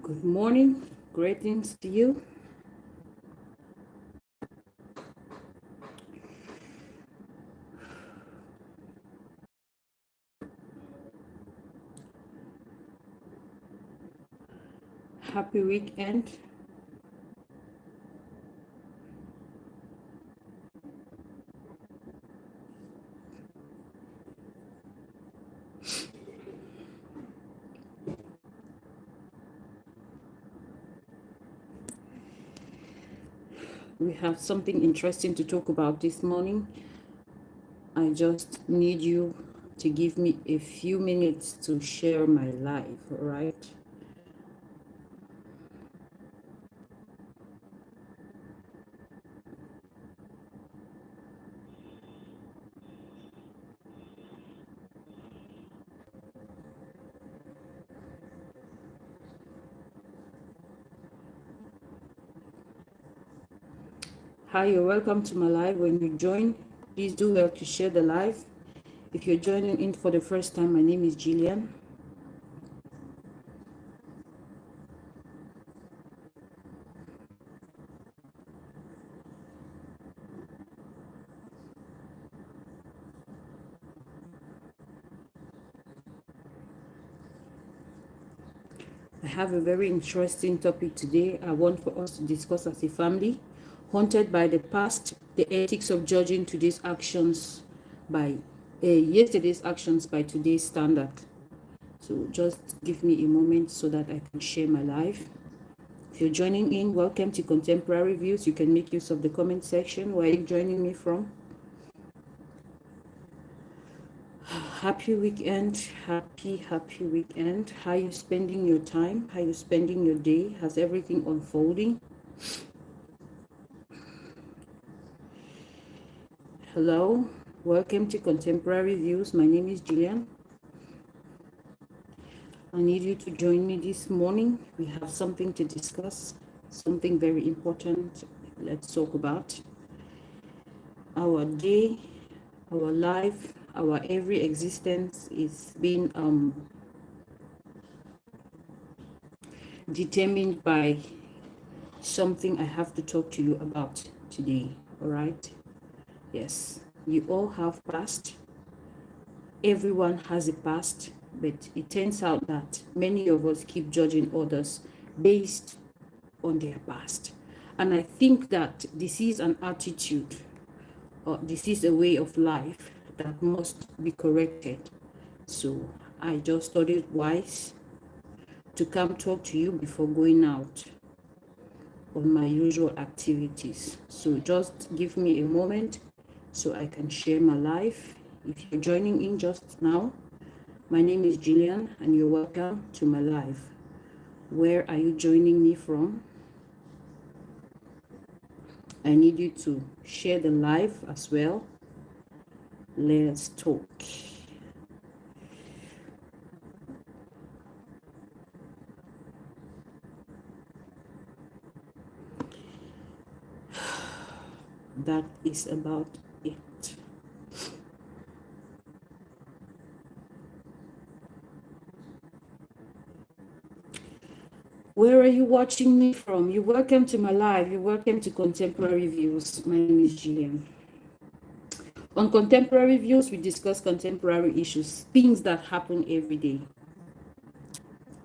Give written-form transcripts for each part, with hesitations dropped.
Good morning. Greetings to you. Happy weekend. We have something interesting to talk about this morning. I just need you to give me a few minutes to share my life, all right? Hi, you're welcome to my live. When you join, please do well to share the live. If you're joining in for the first time, my name is Gillian. I have a very interesting topic today I want for us to discuss as a family. Haunted by the past, the ethics of judging today's actions by yesterday's actions by today's standard. So just give me a moment so that I can share my life. If you're joining in, welcome to Contemporary Views. You can make use of the comment section. Where are you joining me from? Happy weekend. Happy weekend. How are you spending your time? How are you spending your day? Has everything unfolding? Hello, welcome to Contemporary Views. My name is Gillian. I need you to join me this morning. We have something to discuss, something very important. Let's talk about our day, our life, our every existence is being determined by something I have to talk to you about today. All right? Yes, you all have past. Everyone has a past, but it turns out that many of us keep judging others based on their past. And I think that this is an attitude, or this is a way of life that must be corrected. So I just thought it wise to come talk to you before going out on my usual activities. So just give me a moment so I can share my life. If you're joining in just now, my name is Gillian and you're welcome to my live. Where are you joining me from? I need you to share the live as well. Let's talk. That is about it. Where are you watching me from? You're welcome to my live. You're welcome to Contemporary Views. My name is Gillian. On Contemporary Views, we discuss contemporary issues, things that happen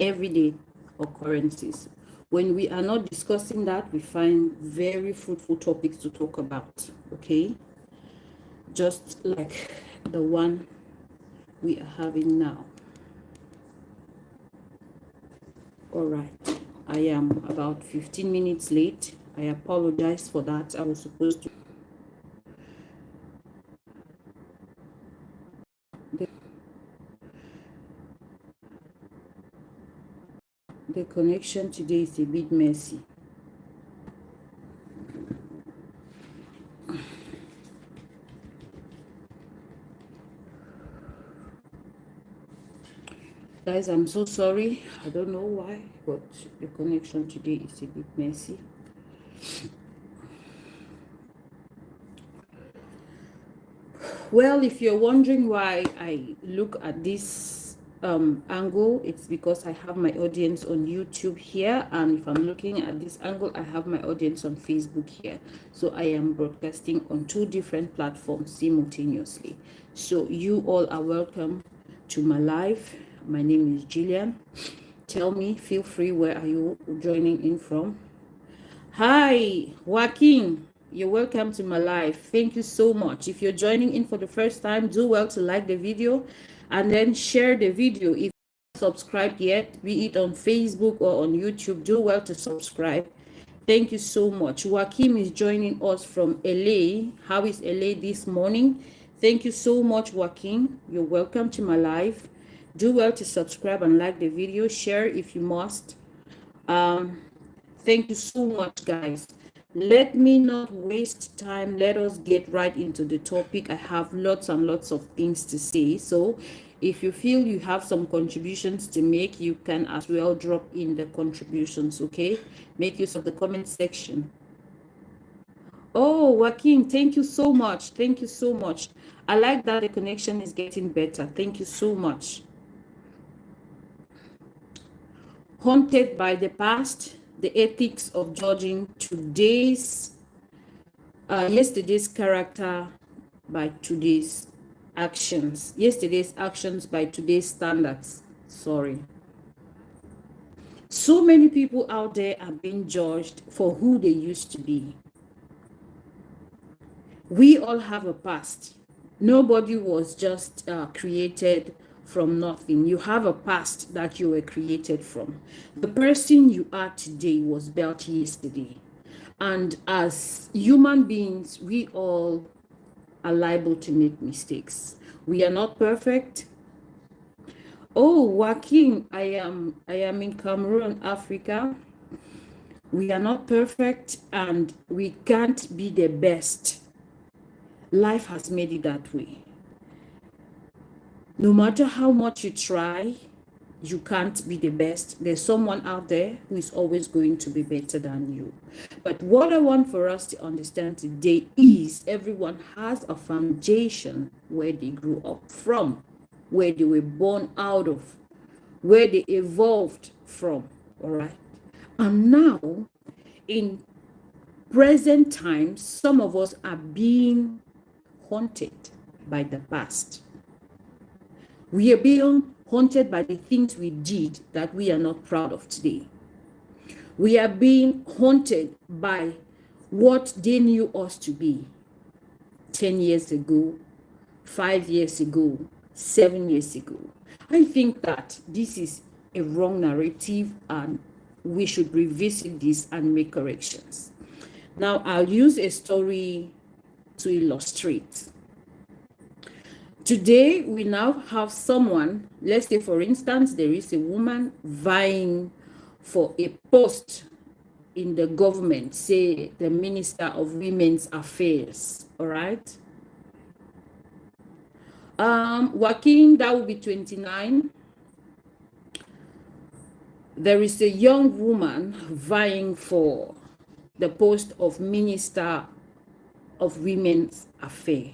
everyday occurrences. When we are not discussing that, we find very fruitful topics to talk about, okay? Just like the one we are having now. All right, I am about 15 minutes late. I apologize for that. I was supposed to. The connection today is a bit messy. Guys, I'm so sorry. I don't know why, but the connection today is a bit messy. Well, if you're wondering why I look at this angle, it's because I have my audience on YouTube here, and if I'm looking at this angle, I have my audience on Facebook here. So I am broadcasting on 2 different platforms simultaneously. So you all are welcome to my live. My name is Gillian. Tell me, feel free, where are you joining in from? Hi, Joaquin. You're welcome to my live. Thank you so much. If you're joining in for the first time, do well to like the video and then share the video. If you're not subscribed yet, be it on Facebook or on YouTube, do well to subscribe. Thank you so much. Joaquin is joining us from LA. How is LA this morning? Thank you so much, Joaquin. You're welcome to my live. Do well to subscribe and like the video. Share if you must. Thank you so much, guys. Let me not waste time. Let us get right into the topic. I have lots and lots of things to say. So if you feel you have some contributions to make, you can as well drop in the contributions, okay? Make use of the comment section. Oh, Joaquin, thank you so much. Thank you so much. I like that the connection is getting better. Thank you so much. Haunted by the past, the ethics of judging yesterday's character by today's actions. Yesterday's actions by today's standards. Sorry. So many people out there are being judged for who they used to be. We all have a past. Nobody was just created from nothing. You have a past that you were created from. The person you are today was built yesterday. And as human beings, we all are liable to make mistakes. We are not perfect. Oh, Joaquin, I am in Cameroon, Africa. We are not perfect and we can't be the best. Life has made it that way. No matter how much you try, you can't be the best. There's someone out there who is always going to be better than you. But what I want for us to understand today is everyone has a foundation where they grew up from, where they were born out of, where they evolved from, all right? And now, in present times, some of us are being haunted by the past. We are being haunted by the things we did that we are not proud of today. We are being haunted by what they knew us to be 10 years ago, 5 years ago, 7 years ago. I think that this is a wrong narrative and we should revisit this and make corrections. Now, I'll use a story to illustrate. Today, we now have someone, let's say for instance, there is a woman vying for a post in the government, say the Minister of Women's Affairs, all right? Joaquin, that will be 29. There is a young woman vying for the post of Minister of Women's Affairs.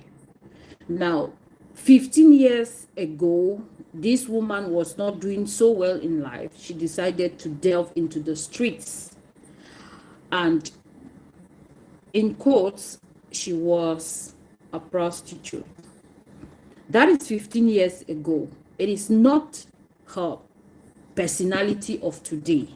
Now, 15 years ago, this woman was not doing so well in life. She decided to delve into the streets. And in quotes, she was a prostitute. That is 15 years ago. It is not her personality of today.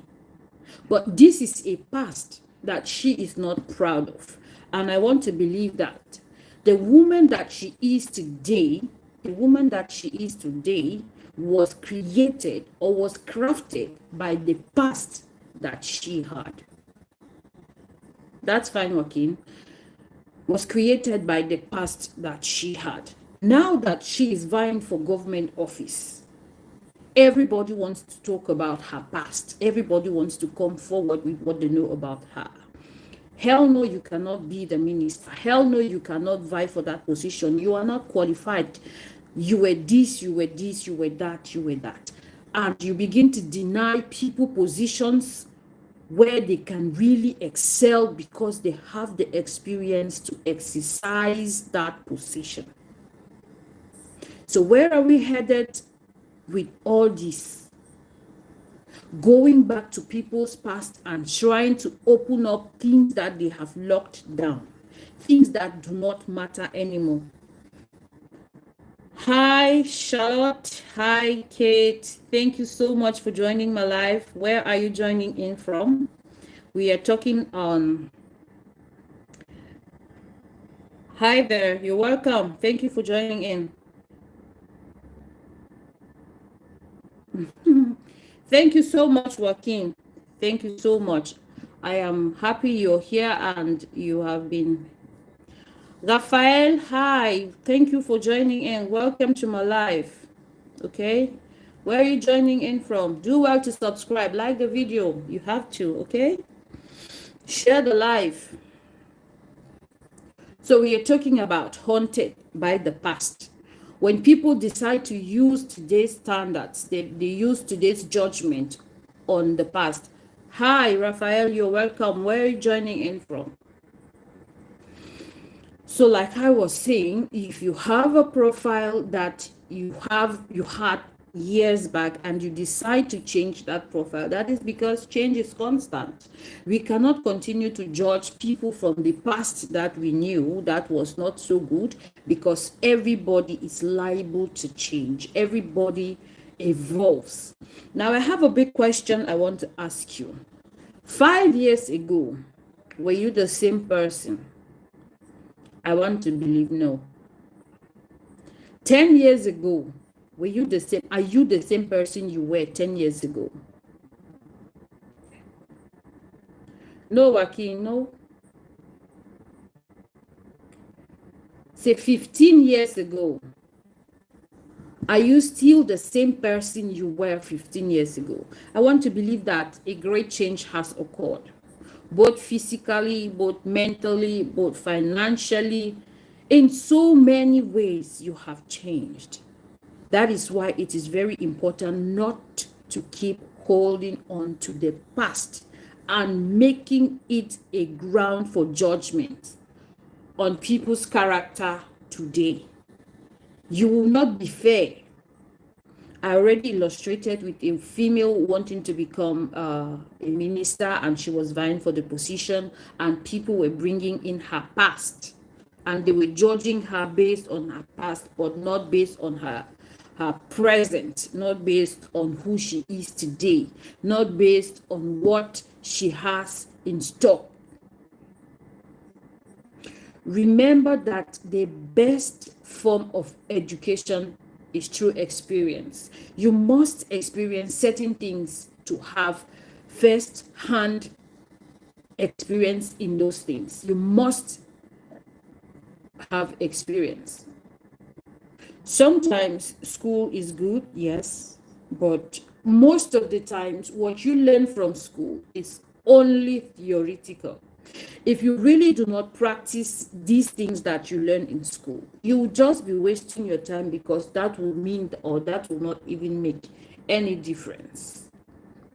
But this is a past that she is not proud of. And I want to believe that the woman that she is today, was created or was crafted by the past that she had. That's fine, Joaquin. Was created by the past that she had. Now that she is vying for government office, everybody wants to talk about her past. Everybody wants to come forward with what they know about her. Hell no, you cannot be the minister. Hell no, you cannot vie for that position. You are not qualified. You were this, you were this, you were that, you were that. And you begin to deny people positions where they can really excel because they have the experience to exercise that position. So where are we headed? with all this? Going back to people's past and trying to open up things that they have locked down, things that do not matter anymore. Hi, Charlotte. Hi, Kate. Thank you so much for joining my live. Where are you joining in from? We are talking on. Hi there. You're welcome. Thank you for joining in. Thank you so much, Joaquin. Thank you so much. I am happy you're here and you have been. Raphael, hi. Thank you for joining in. Welcome to my live. Okay. Where are you joining in from? Do well to subscribe. Like the video. You have to, okay? Share the live. So we are talking about haunted by the past. When people decide to use today's standards, they use today's judgment on the past. Hi, Raphael, you're welcome. Where are you joining in from? So like I was saying, if you have a profile that you had years back and you decide to change that profile, that is because change is constant. We cannot continue to judge people from the past that we knew that was not so good, because everybody is liable to change. Everybody evolves. Now I have a big question I want to ask you. 5 years ago, were you the same person? I want to believe no. 10 years ago, were you the same? Are you the same person you were 10 years ago? No, Joaquin, no. Say 15 years ago, are you still the same person you were 15 years ago? I want to believe that a great change has occurred, both physically, both mentally, both financially. In so many ways, you have changed. That is why it is very important not to keep holding on to the past and making it a ground for judgment on people's character today. You will not be fair. I already illustrated with a female wanting to become a minister, and she was vying for the position, and people were bringing in her past, and they were judging her based on her past, but not based on her present, not based on who she is today, not based on what she has in stock. Remember that the best form of education is through experience. You must experience certain things to have first-hand experience in those things. You must have experience. Sometimes school is good, yes, but most of the times what you learn from school is only theoretical. If you really do not practice these things that you learn in school, you will just be wasting your time, because that will mean, or that will not even make any difference.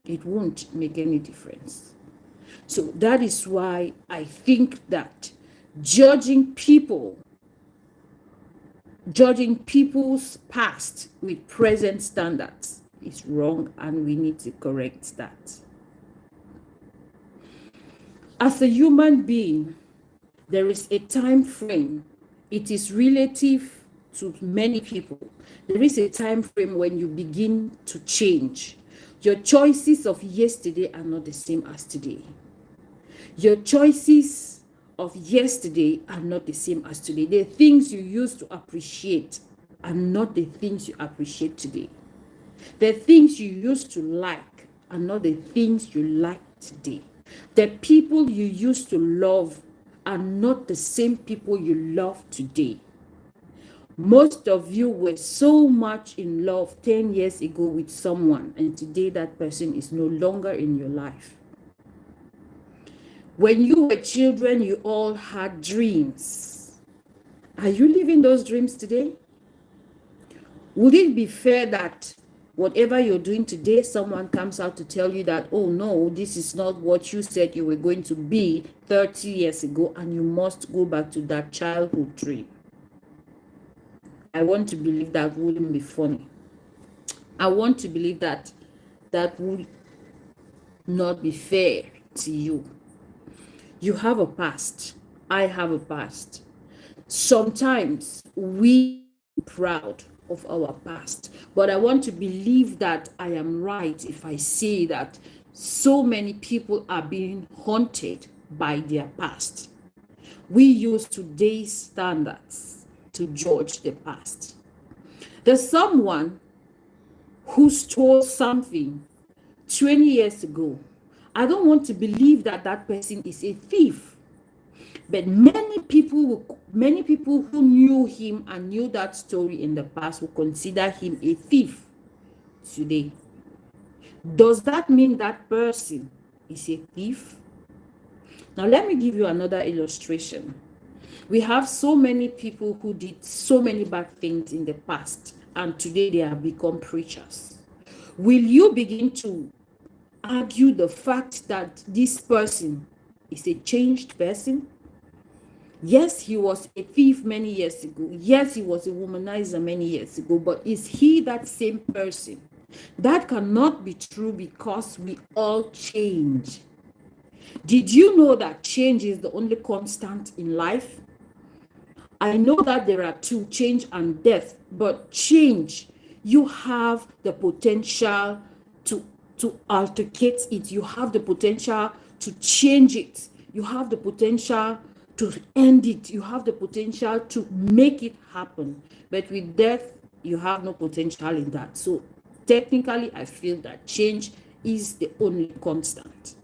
It won't make any difference. So that is why I think that judging people's past with present standards is wrong, and we need to correct that. As a human being, there is a time frame. It is relative to many people. There is a time frame when you begin to change. Your choices of yesterday are not the same as today. Your choices of yesterday are not the same as today. The things you used to appreciate are not the things you appreciate today. The things you used to like are not the things you like today. The people you used to love are not the same people you love today. Most of you were so much in love 10 years ago with someone, and today that person is no longer in your life. When you were children, you all had dreams. Are you living those dreams today? Would it be fair that whatever you're doing today, someone comes out to tell you that, oh no, this is not what you said you were going to be 30 years ago, and you must go back to that childhood dream? I want to believe that wouldn't be funny. I want to believe that that would not be fair to you. You have a past. I have a past. Sometimes we are proud of our past, but I want to believe that I am right if I say that so many people are being haunted by their past. We use today's standards to judge the past. There's someone who stole something 20 years ago. I don't want to believe that that person is a thief. But many people who knew him and knew that story in the past will consider him a thief today. Does that mean that person is a thief? Now, let me give you another illustration. We have so many people who did so many bad things in the past, and today they have become preachers. Will you begin to argue the fact that this person is a changed person? Yes, he was a thief many years ago. Yes, he was a womanizer many years ago. But is he that same person? That cannot be true because we all change. Did you know that change is the only constant in life? I know that there are two, change and death, but change, you have the potential to altercate it. You have the potential to change it. You have the potential to end it. You have the potential to make it happen. But with death, you have no potential in that. So technically, I feel that change is the only constant.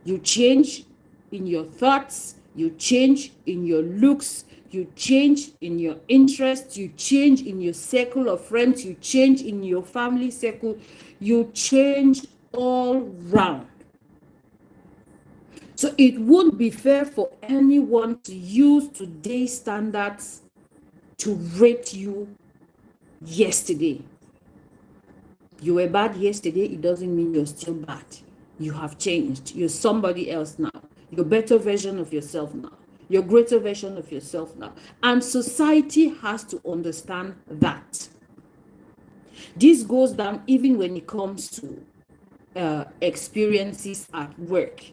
You change in your thoughts, you change in your looks, you change in your interests, you change in your circle of friends, you change in your family circle, you change all round. So it won't be fair for anyone to use today's standards to rate you yesterday. You were bad yesterday, it doesn't mean you're still bad. You have changed. You're somebody else now. You're a better version of yourself now. You're a greater version of yourself now. And society has to understand that. This goes down even when it comes to experiences at work.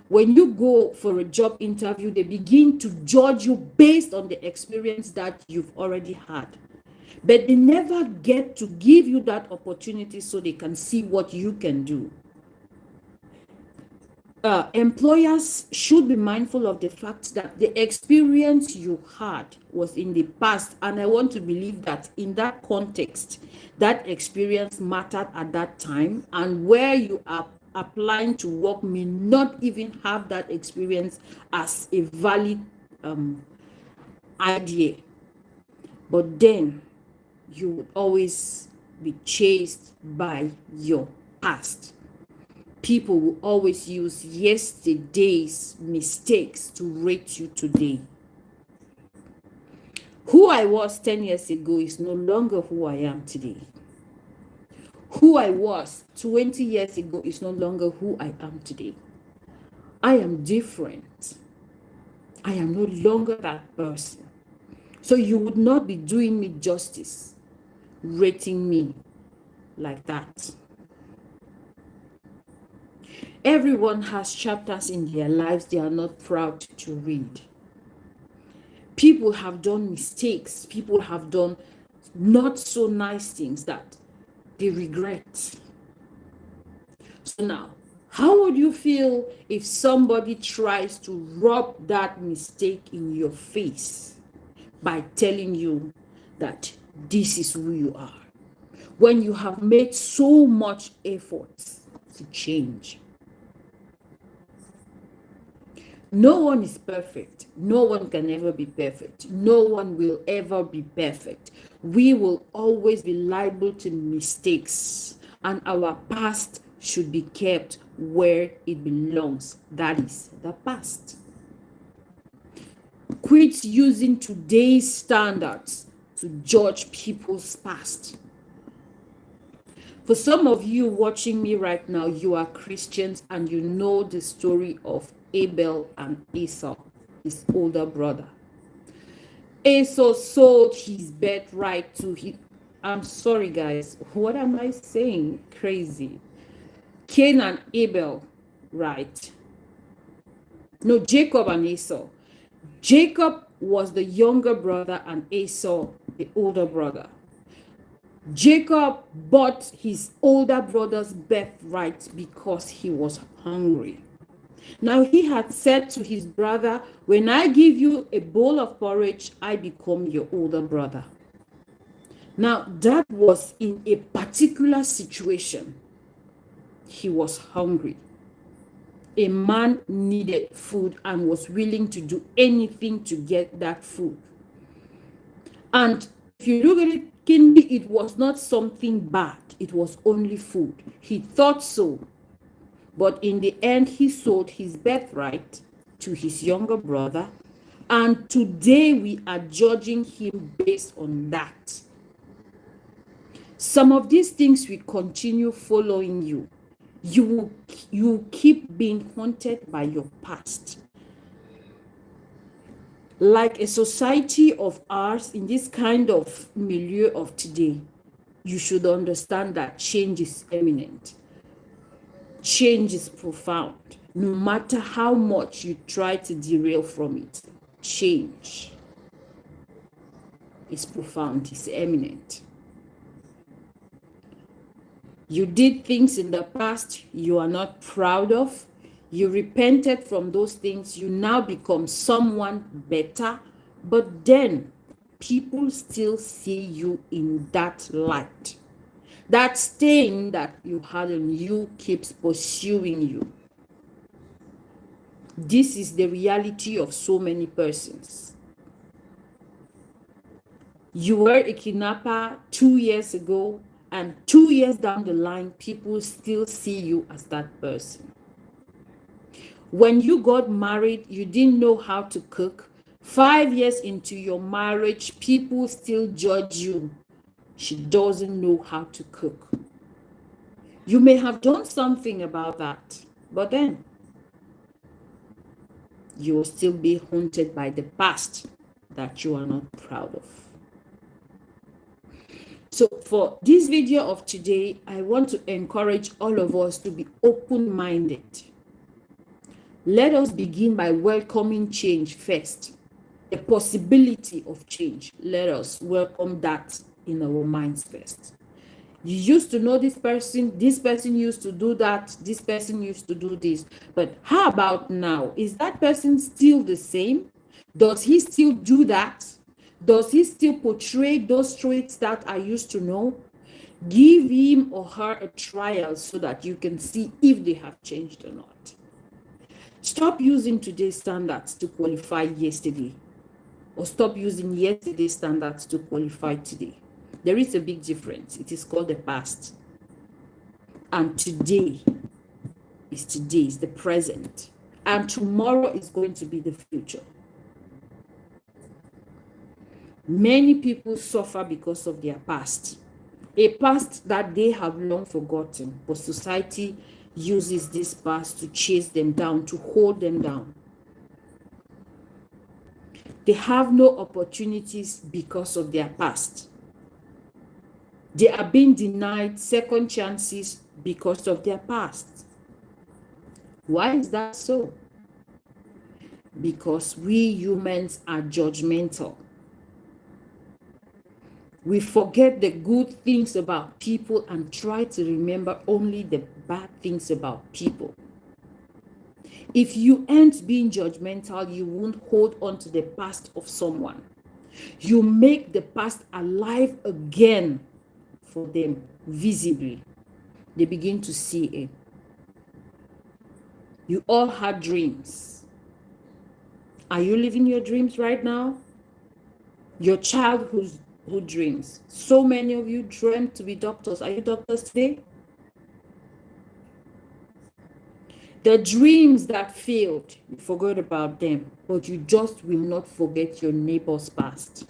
When you go for a job interview, they begin to judge you based on the experience that you've already had. But they never get to give you that opportunity so they can see what you can do. Employers should be mindful of the fact that the experience you had was in the past, and I want to believe that in that context, that experience mattered at that time, and where you are applying to work may not even have that experience as a valid idea. But then you would always be chased by your past. People will always use yesterday's mistakes to rate you today. Who I was 10 years ago is no longer who I am today. Who I was 20 years ago is no longer who I am today. I am different. I am no longer that person. So you would not be doing me justice, rating me like that. Everyone has chapters in their lives they are not proud to read. People have done mistakes. People have done not so nice things that they regret. So now, how would you feel if somebody tries to rub that mistake in your face by telling you that this is who you are, when you have made so much effort to change? No one is perfect. No one can ever be perfect. No one will ever be perfect. We will always be liable to mistakes, and our past should be kept where it belongs. That is the past. Quit using today's standards to judge people's past. For some of you watching me right now, you are Christians and you know the story of Abel and Esau, his older brother. Esau sold his birthright to I'm sorry, guys. What am I saying? Crazy. Cain and Abel, right? No, Jacob and Esau. Jacob was the younger brother and Esau the older brother. Jacob bought his older brother's birthright because he was hungry. Now he had said to his brother, when I give you a bowl of porridge, I become your older brother. Now that was in a particular situation. He was hungry. A man needed food and was willing to do anything to get that food. And if you look at it keenly, it was not something bad. It was only food. He thought so. But in the end, he sold his birthright to his younger brother. And today we are judging him based on that. Some of these things will continue following you. You keep being haunted by your past. Like a society of ours in this kind of milieu of today, you should understand that change is imminent. Change is profound. No matter how much you try to derail from it, change is profound, it's imminent. You did things in the past you are not proud of. You repented from those things. You now become someone better. But then people still see you in that light. That stain that you had on you keeps pursuing you. This is the reality of so many persons. You were a kidnapper 2 years ago, and 2 years down the line, people still see you as that person. When you got married, you didn't know how to cook. 5 years into your marriage, people still judge you. She doesn't know how to cook. You may have done something about that, but then you'll still be haunted by the past that you are not proud of. So for this video of today, I want to encourage all of us to be open-minded. Let us begin by welcoming change first. The possibility of change. Let us welcome that in our minds first. You used to know this person used to do that, this person used to do this. But how about now? Is that person still the same? Does he still do that? Does he still portray those traits that I used to know? Give him or her a trial so that you can see if they have changed or not. Stop using today's standards to qualify yesterday, or stop using yesterday's standards to qualify today. There is a big difference. It is called the past. And today is the present. And tomorrow is going to be the future. Many people suffer because of their past. A past that they have long forgotten, but society uses this past to chase them down, to hold them down. They have no opportunities because of their past. They are being denied second chances because of their past. Why is that so? Because we humans are judgmental. We forget the good things about people and try to remember only the bad things about people. If you aren't being judgmental, you won't hold on to the past of someone. You make the past alive again for them visibly. They begin to see it. You all had dreams. Are you living your dreams right now? Your childhood dreams. So many of you dreamt to be doctors. Are you doctors today? The dreams that failed, you forgot about them, but you just will not forget your neighbor's past.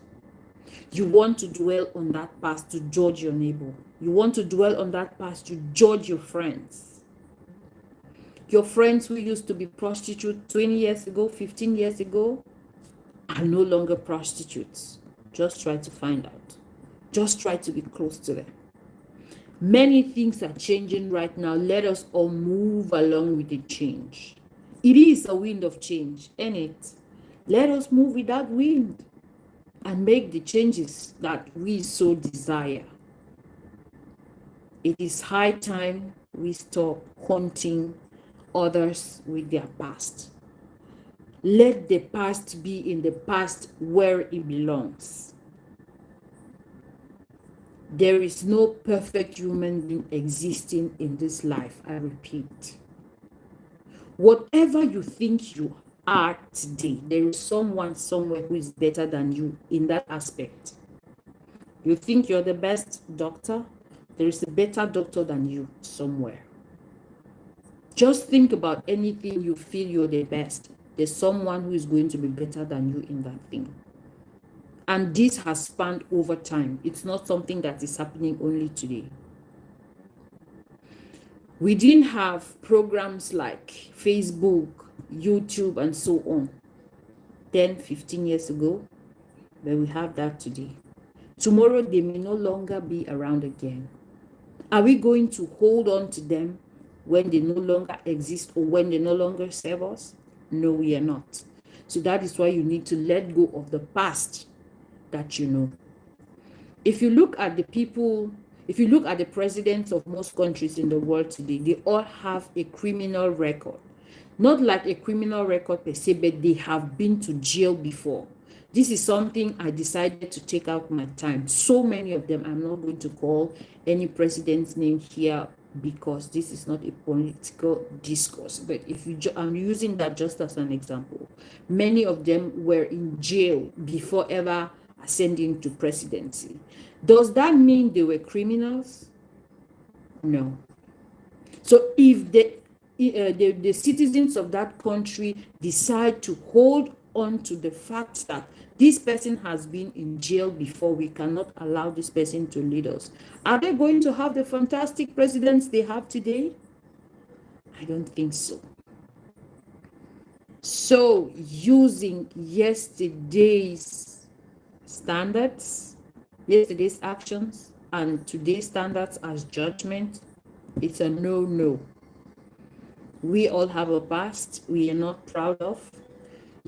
You want to dwell on that past to judge your neighbor. You want to dwell on that past to judge your friends. Your friends who used to be prostitutes 20 years ago, 15 years ago, are no longer prostitutes. Just try to find out. Just try to be close to them. Many things are changing right now. Let us all move along with the change. It is a wind of change, ain't it? Let us move with that wind and make the changes that we so desire. It is high time we stop haunting others with their past. Let the past be in the past where it belongs. There is no perfect human being existing in this life, I repeat. Whatever you think you are today, there is someone somewhere who is better than you in that aspect. You think you're the best doctor? There is a better doctor than you somewhere. Just think about anything you feel you're the best. There's someone who is going to be better than you in that thing. And this has spanned over time. It's not something that is happening only today. We didn't have programs like Facebook, YouTube, and so on 10, 15 years ago, but we have that today. Tomorrow, they may no longer be around again. Are we going to hold on to them when they no longer exist or when they no longer serve us? No, we are not. So that is why you need to let go of the past that you know. If you look at the people, if you look at the presidents of most countries in the world today, they all have a criminal record. Not like a criminal record per se, but they have been to jail before. This is something I decided to take out my time. So many of them, I'm not going to call any president's name here because this is not a political discourse. But if you, I'm using that just as an example. Many of them were in jail before ever ascending to presidency. Does that mean they were criminals? No. So if the citizens of that country decide to hold on to the fact that this person has been in jail before, we cannot allow this person to lead us, are they going to have the fantastic presidents they have today? I don't think so. So using yesterday's standards, yesterday's actions, and today's standards as judgment, it's a no-no. We all have a past we are not proud of.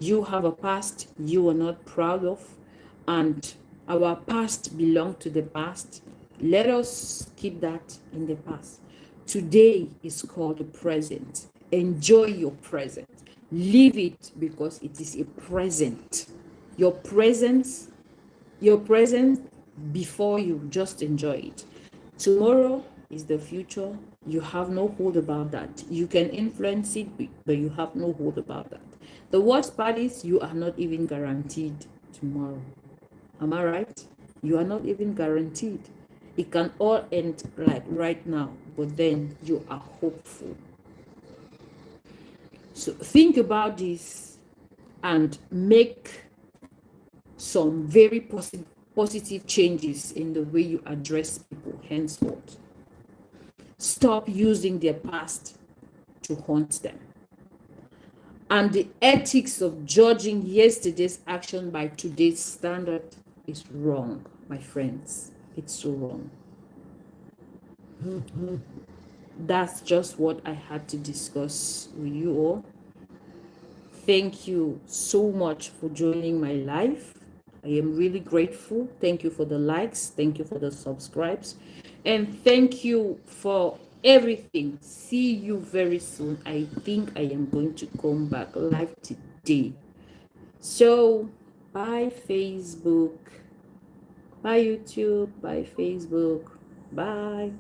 You have a past you are not proud of, and our past belongs to the past. Let us keep that in the past. Today is called the present. Enjoy your present. Live it because it is a present. Your presence before you, just enjoy it. Tomorrow is the future. You have no hold about that. You can influence it, but you have no hold about that. The worst part is you are not even guaranteed tomorrow. Am I right? You are not even guaranteed. It can all end like right now, but then you are hopeful. So think about this and make some very positive changes in the way you address people henceforth. Stop using their past to haunt them. And the ethics of judging yesterday's action by today's standard is wrong, my friends. It's so wrong. That's just what I had to discuss with you all. Thank you so much for joining my live. I am really grateful. Thank you for the likes. Thank you for the subscribes. And thank you for everything. See you very soon. I think I am going to come back live today. So, bye Facebook. Bye YouTube. Bye Facebook. Bye.